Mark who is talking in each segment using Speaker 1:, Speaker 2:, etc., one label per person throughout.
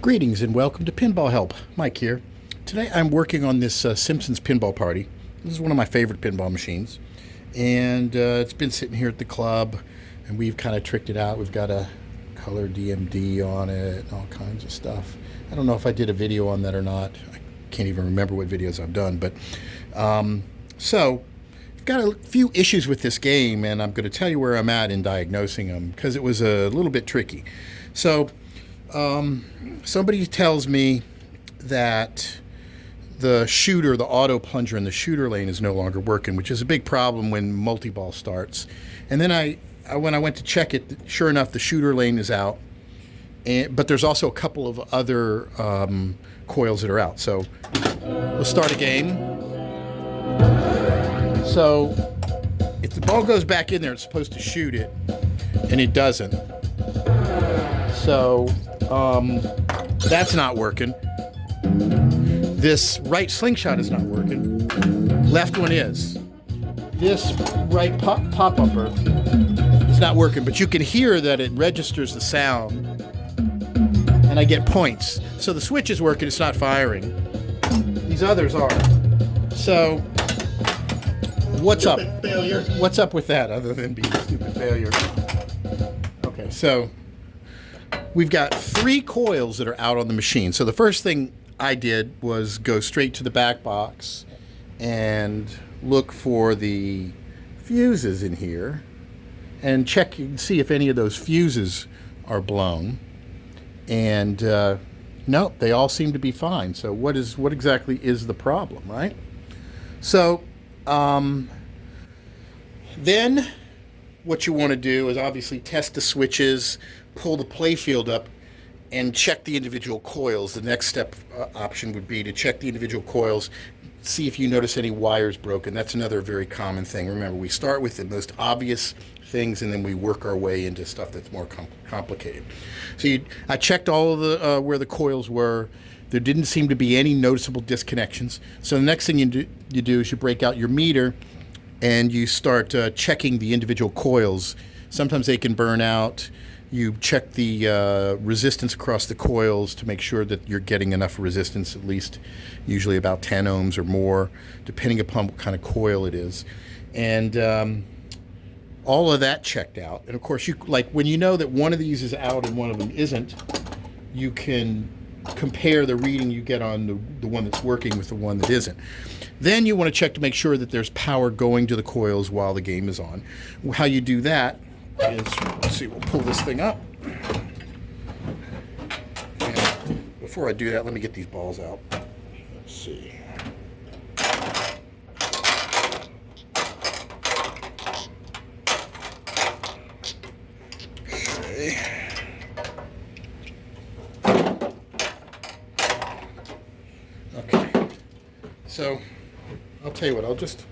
Speaker 1: Greetings and welcome to Pinball Help. Mike here. Today I'm working on this Simpson's pinball party. This is one of my favorite pinball machines. And it's been sitting here at the club and we've kind of tricked it out. We've got a color DMD on it and all kinds of stuff. I don't know if I did a video on that or not. I can't even remember what videos I've done. But so I've got a few issues with this game and I'm going to tell you where I'm at in diagnosing them because it was a little bit tricky. So somebody tells me that the shooter, the auto plunger in the shooter lane is no longer working, which is a big problem when multi-ball starts. And then when I went to check it, sure enough, the shooter lane is out. But there's also a couple of other coils that are out. So we'll start a game. So if the ball goes back in there, it's supposed to shoot it, and it doesn't. So that's not working. This right slingshot is not working. Left one is. This right pop bumper is not working, but you can hear that it registers the sound, and I get points. So the switch is working, it's not firing. These others are. So what's up? Failure. What's up with that other than being a stupid failure? Okay, so we've got 3 coils that are out on the machine. So the first thing I did was go straight to the back box and look for the fuses in here and check and see if any of those fuses are blown. And no, they all seem to be fine. So what exactly is the problem, right? So then what you want to do is obviously test the switches, pull the playfield up, and check the individual coils. The next step option would be to check the individual coils, see if you notice any wires broken. That's another very common thing. Remember, we start with the most obvious things and then we work our way into stuff that's more complicated. So I checked all of the where the coils were. There didn't seem to be any noticeable disconnections. So the next thing you do is you break out your meter and you start checking the individual coils. Sometimes they can burn out. You check the resistance across the coils to make sure that you're getting enough resistance, at least usually about 10 ohms or more, depending upon what kind of coil it is. And all of that checked out. And of course, when you know that one of these is out and one of them isn't, you can compare the reading you get on the one that's working with the one that isn't. Then you want to check to make sure that there's power going to the coils while the game is on. How you do that is, let's see, we'll pull this thing up. And before I do that, let me get these balls out. Let's see. Okay. Okay. So, I'll tell you what, I'll just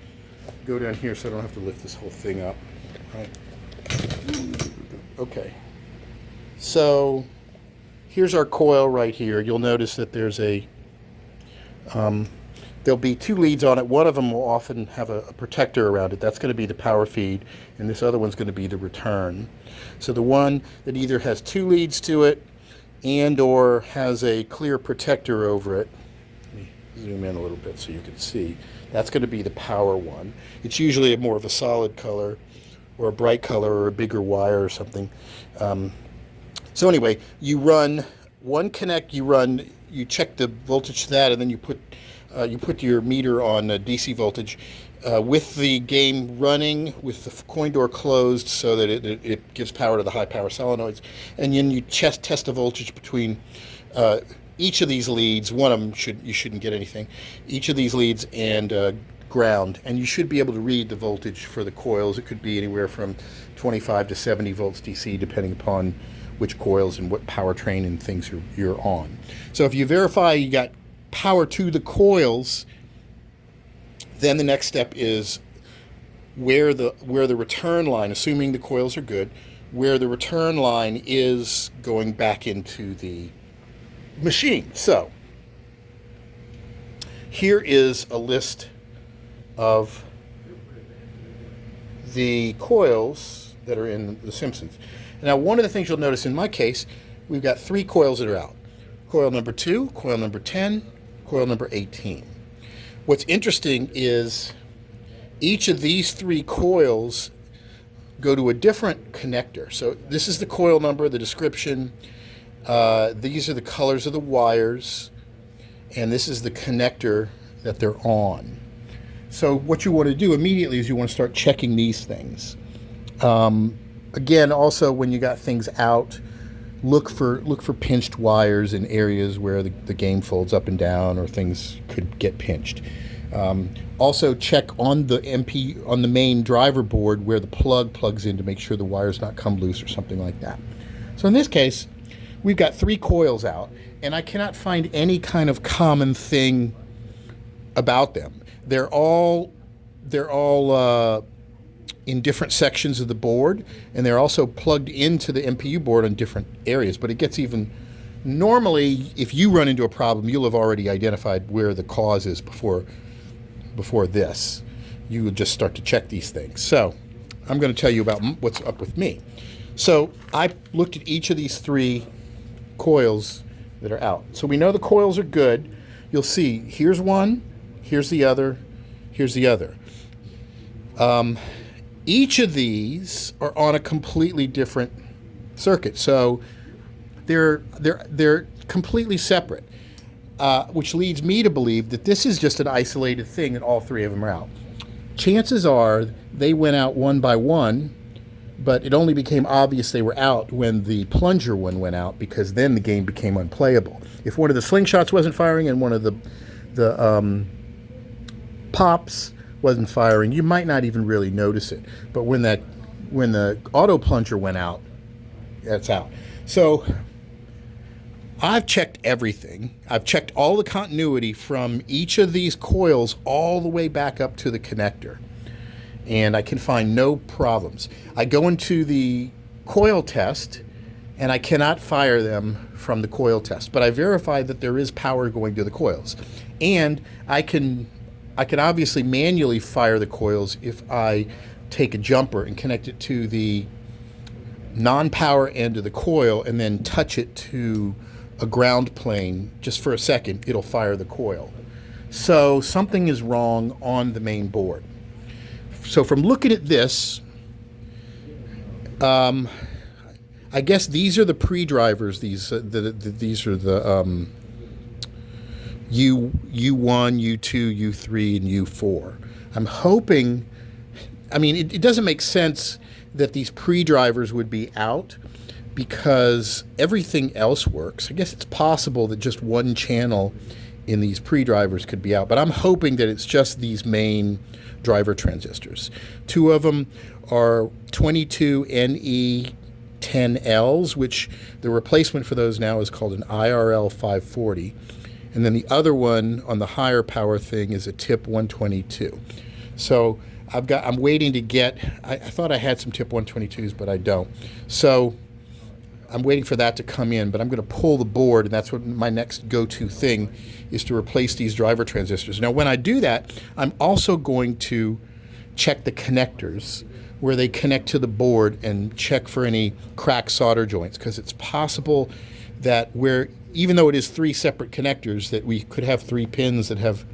Speaker 1: go down here so I don't have to lift this whole thing up. Right. Okay, so here's our coil right here. You'll notice that there's there'll be 2 leads on it. One of them will often have a protector around it. That's going to be the power feed, and this other one's going to be the return. So the one that either has 2 leads to it and or has a clear protector over it. Let me zoom in a little bit so you can see. That's going to be the power one. It's usually more of a solid color, or a bright color, or a bigger wire or something. So anyway, you run one connect. You check the voltage to that, and then you put your meter on DC voltage with the game running, with the coin door closed, so that it gives power to the high power solenoids. And then you test the voltage between each of these leads. One of them you shouldn't get anything. Each of these leads and ground, and you should be able to read the voltage for the coils. It could be anywhere from 25 to 70 volts DC, depending upon which coils and what powertrain and things you're on. So if you verify you got power to the coils, then the next step is where the return line, assuming the coils are good, where the return line is going back into the machine. So here is a list of the coils that are in the Simpsons. Now, one of the things you'll notice in my case, we've got 3 coils that are out. coil number 2, coil number 10, coil number 18. What's interesting is each of these 3 coils go to a different connector. So this is the coil number, the description. These are the colors of the wires, and this is the connector that they're on. So what you want to do immediately is you want to start checking these things. Again, also when you got things out, look for pinched wires in areas where the game folds up and down or things could get pinched. Also check on the main driver board where the plug plugs in to make sure the wire's not come loose or something like that. So in this case, we've got 3 coils out, and I cannot find any kind of common thing about them. They're all in different sections of the board, and they're also plugged into the MPU board on different areas. But it gets even, normally, if you run into a problem, you'll have already identified where the cause is before this. You would just start to check these things. So I'm going to tell you about what's up with me. So I looked at each of these 3 coils that are out. So we know the coils are good. You'll see here's one, here's the other, here's the other. Each of these are on a completely different circuit. So they're completely separate. Which leads me to believe that this is just an isolated thing and all 3 of them are out. Chances are they went out one by one, but it only became obvious they were out when the plunger one went out, because then the game became unplayable. If one of the slingshots wasn't firing and one of the pops wasn't firing, you might not even really notice it. But when the auto plunger went out, that's out. So I've checked everything. I've checked all the continuity from each of these coils all the way back up to the connector, and I can find no problems. I go into the coil test, and I cannot fire them from the coil test, but I verify that there is power going to the coils. And I can obviously manually fire the coils if I take a jumper and connect it to the non-power end of the coil and then touch it to a ground plane just for a second. It'll fire the coil. So something is wrong on the main board. So from looking at this, I guess these are the pre-drivers. These are the U1, U2, U3, and U4. I'm hoping, I mean, it doesn't make sense that these pre-drivers would be out because everything else works. I guess it's possible that just one channel in these pre-drivers could be out, but I'm hoping that it's just these main driver transistors. 2 of them are 22NE10Ls, which the replacement for those now is called an IRL 540. And then the other one on the higher power thing is a TIP 122. So I'm waiting to get, I thought I had some TIP 122s, but I don't. So I'm waiting for that to come in, but I'm going to pull the board, and that's what my next go-to thing is, to replace these driver transistors. Now, when I do that, I'm also going to check the connectors where they connect to the board and check for any cracked solder joints, because it's possible that even though it is 3 separate connectors, that we could have 3 pins that have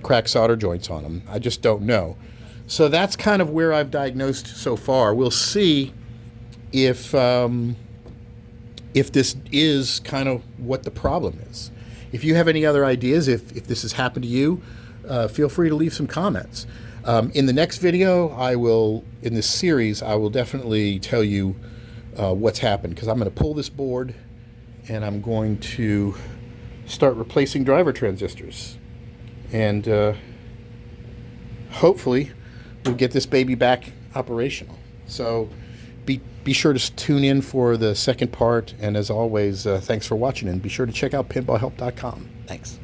Speaker 1: cracked solder joints on them. I just don't know. So that's kind of where I've diagnosed so far. We'll see if this is kind of what the problem is. If you have any other ideas, if this has happened to you, feel free to leave some comments. In the next video, in this series, I will definitely tell you what's happened, because I'm going to pull this board and I'm going to start replacing driver transistors. And hopefully we'll get this baby back operational. So be sure to tune in for the second part. And as always, thanks for watching, and be sure to check out pinballhelp.com. Thanks.